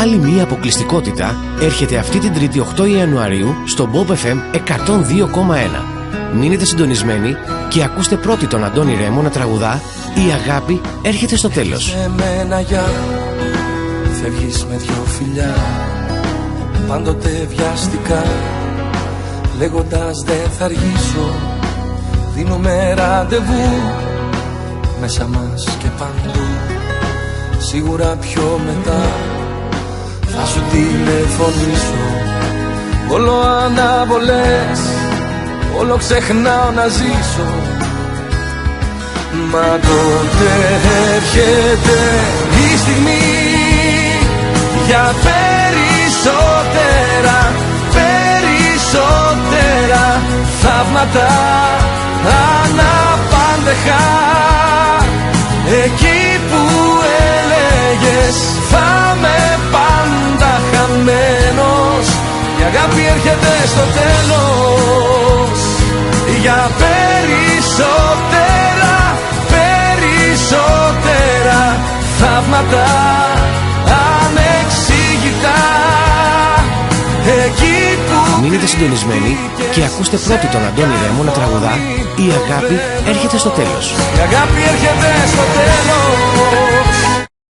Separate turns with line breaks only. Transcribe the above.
Άλλη μία αποκλειστικότητα έρχεται αυτή την Τρίτη 8 Ιανουαρίου στο Bob FM 102,1. Μείνετε συντονισμένοι και ακούστε πρώτοι τον Αντώνη Ρέμο να τραγουδά «Η αγάπη έρχεται στο τέλος».
Εμένα για φεύγεις με δυο φιλιά, πάντοτε βιαστικά, λέγοντας δεν θα αργήσω. Δίνουμε ραντεβού μέσα μας και παντού. Σίγουρα πιο μετά θα σου τηλεφωνήσω. Όλο αναβολές, όλο ξεχνάω να ζήσω. Μα τότε έρχεται η στιγμή για περισσότερα, περισσότερα θαύματα αναπάντεχα. Εκεί που έλεγες θα με πάντα χαμένος, η αγάπη έρχεται στο τέλος. Για περισσότερα, περισσότερα θαύματα ανεξήγητα. Εκεί που
μείνετε συντονισμένοι και ακούστε πρώτοι τον Αντώνη Ρέμο να τραγουδά «Η αγάπη έρχεται στο τέλος».
Η αγάπη έρχεται στο τέλος.